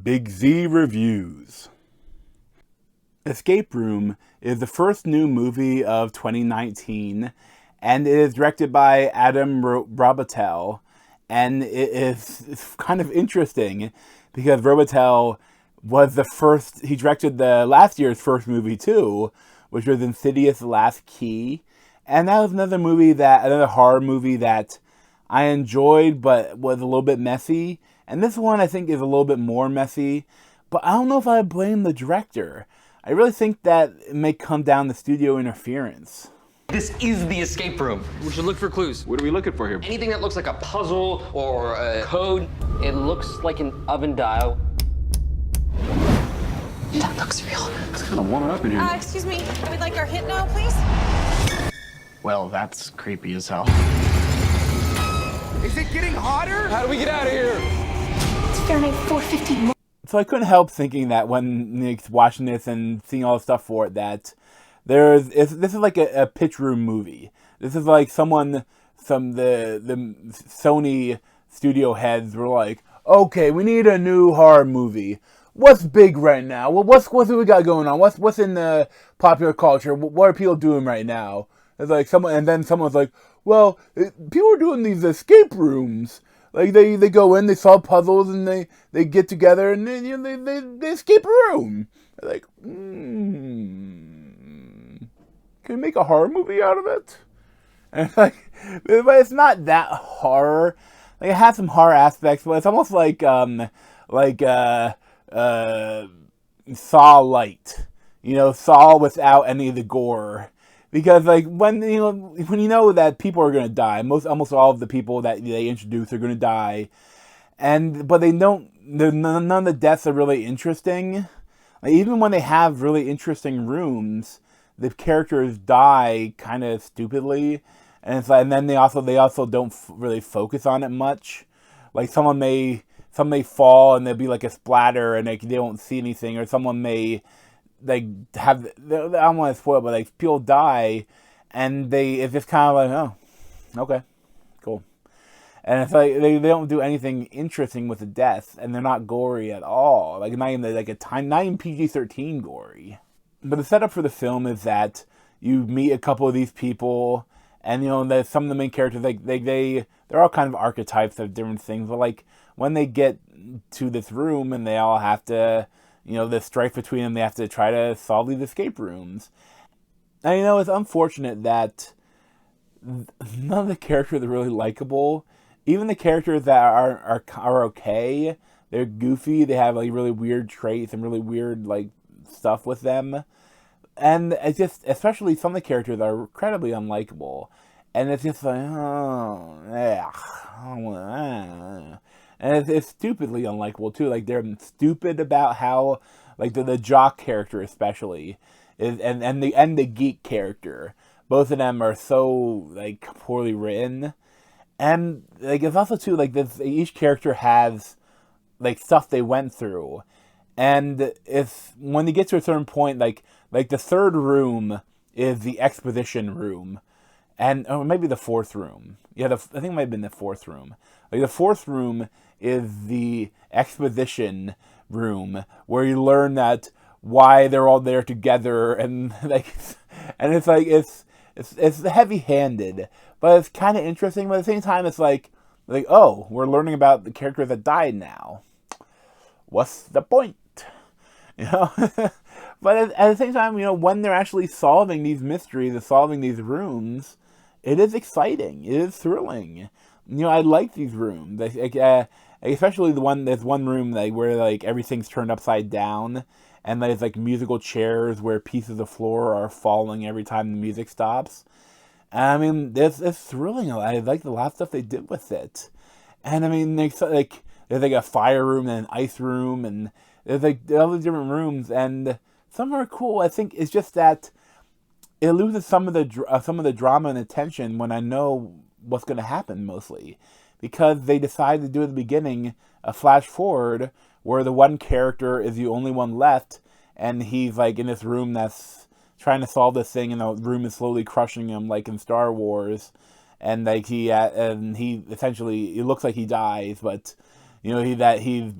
Big Z Reviews. Escape Room is the first new movie of 2019, and it is directed by Adam Robitel. And it's kind of interesting because Robitel was he directed the last year's first movie too, which was Insidious: The Last Key. And that was another horror movie that I enjoyed, but was a little bit messy. And this one, I think, is a little bit more messy. But I don't know if I blame the director. I really think that it may come down to studio interference. This is the escape room. We should look for clues. What are we looking for here? Anything that looks like a puzzle or a code. It looks like an oven dial. That looks real. It's kind of warming up in here. Excuse me. We'd like our hit now, please. Well, that's creepy as hell. Is it getting hotter? How do we get out of here? It's Fahrenheit 450. So I couldn't help thinking that when watching this and seeing all the stuff for it, that this is like a pitch room movie. This is like the Sony studio heads were like, okay, we need a new horror movie. What's big right now? What do we got going on? What's in the popular culture? What are people doing right now? It's like someone's like, well, people are doing these escape rooms. Like they go in, they solve puzzles, and they get together and they escape a room. They're like, can we make a horror movie out of it? And it's like, but it's not that horror. Like it has some horror aspects, but it's almost like Saw light. Saw without any of the gore. Because when you know that people are gonna die, almost all of the people that they introduce are gonna die, but none of the deaths are really interesting. Like, even when they have really interesting rooms, the characters die kind of stupidly, and then they also don't really focus on it much. Like some may fall and there'll be like a splatter and they don't see anything, or someone may. I don't want to spoil it, but people die, and it's just kind of like, oh, okay, cool. And it's like they don't do anything interesting with the death, and they're not gory at all. Like not even PG-13 gory. But the setup for the film is that you meet a couple of these people, and that some of the main characters they're all kind of archetypes of different things. But when they get to this room and they all have to. The strife between them, they have to try to solve these escape rooms. And it's unfortunate that none of the characters are really likable. Even the characters that are okay, they're goofy, they have really weird traits and really weird stuff with them. And it's just, especially some of the characters are incredibly unlikable. And it's just like, and it's stupidly unlikable too. They're stupid about how, the jock character especially is, and the geek character. Both of them are so poorly written, and it's also too each character has stuff they went through, and it's when you get to a certain point, the third room is the exposition room. Or maybe the fourth room. Yeah, I think it might have been the fourth room. The fourth room is the exposition room where you learn that why they're all there together, and it's heavy-handed, but it's kind of interesting. But at the same time, it's oh, we're learning about the characters that died now. What's the point? But at the same time, when they're actually solving these mysteries and solving these rooms, it is exciting. It is thrilling. I like these rooms. Especially there's one room where everything's turned upside down, and there's musical chairs where pieces of floor are falling every time the music stops. I mean, it's thrilling. I like the lot of stuff they did with it. And I mean, there's a fire room and an ice room, and there's all these different rooms, and some are cool. I think it's just that it loses some of the drama and attention when I know what's going to happen mostly, because they decide to do at the beginning a flash forward where the one character is the only one left, and he's in this room that's trying to solve this thing, and the room is slowly crushing him in Star Wars, and he essentially, it looks like he dies, but he's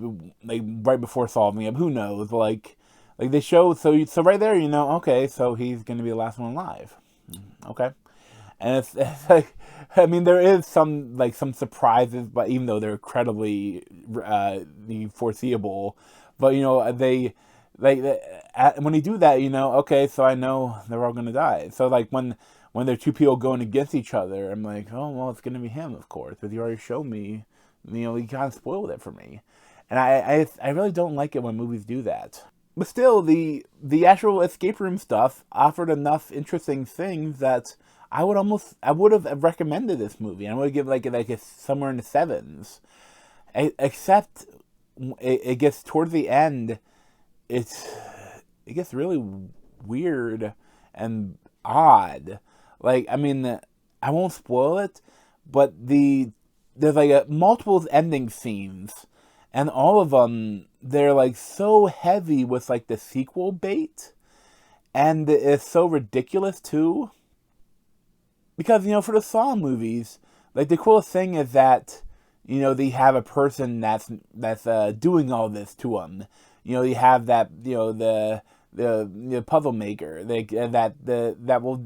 like right before solving it. Who knows? Like they show, so right there, okay, so he's gonna be the last one alive. Okay, and it's like, I mean, there is some surprises, but even though they're incredibly foreseeable, but they when they do that, okay, so I know they're all gonna die. So like when there are two people going against each other, I'm like, oh well, it's gonna be him, of course, because you already showed me, you kind of spoiled it for me, and I really don't like it when movies do that. But still, the actual escape room stuff offered enough interesting things that I would have recommended this movie, and I would give like a somewhere in the 7s. Except it gets towards the end, it gets really weird and odd. Like, I mean, I won't spoil it, but there's like multiple ending scenes, and all of them, they're like so heavy with like the sequel bait, and it's so ridiculous too. Because, for the Saw movies, like the coolest thing is that, they have a person that's doing all this to them. You have that, the puzzle maker that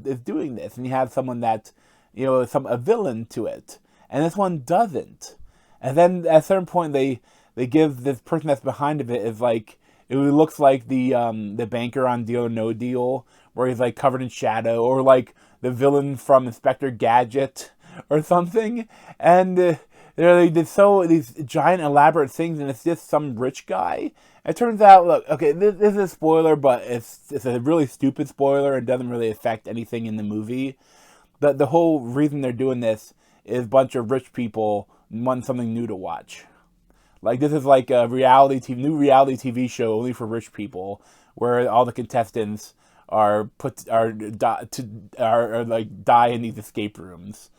is doing this, and you have someone that, a villain to it, and this one doesn't. And then at a certain point, they give this person that's behind of it is like, it looks like the banker on Deal or No Deal, where he's like covered in shadow, or like the villain from Inspector Gadget or something. And they did these giant elaborate things, and it's just some rich guy. It turns out, look, okay, this is a spoiler, but it's a really stupid spoiler and doesn't really affect anything in the movie. But the whole reason they're doing this is a bunch of rich people want something new to watch. Like, this is like a new reality TV show only for rich people, where all the contestants die in these escape rooms.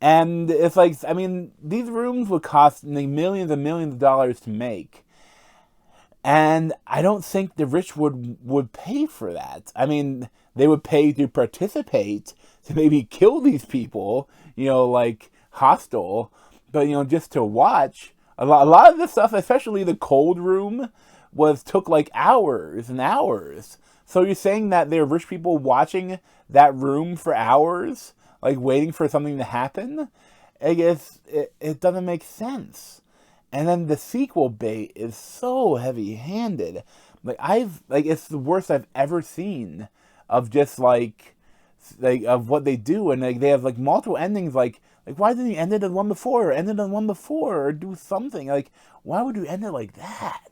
And it's like, I mean, these rooms would cost millions and millions of dollars to make. And I don't think the rich would pay for that. I mean, they would pay to participate, to maybe kill these people, like Hostel, but, just to watch. A lot of this stuff, especially the cold room, took like hours and hours. So you're saying that there are rich people watching that room for hours, like waiting for something to happen? I guess it doesn't make sense. And then the sequel bait is so heavy-handed. It's the worst I've ever seen of just of what they do, and like they have like multiple endings. Like why didn't you end it on one before, or end it on one before, or do something? Like, why would you end it like that?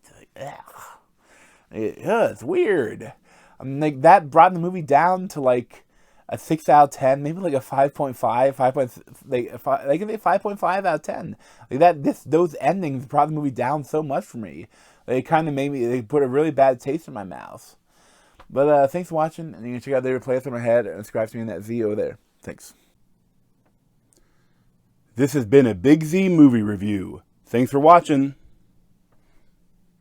It's weird. I mean, like, that brought the movie down to like a 6 out of 10, maybe like a 5.5, 5.5 out of 10. Like those endings brought the movie down so much for me. They kind of they put a really bad taste in my mouth. But thanks for watching, and you can check out the replays on my head and subscribe to me in that Z over there. Thanks. This has been a Big Z movie review. Thanks for watching.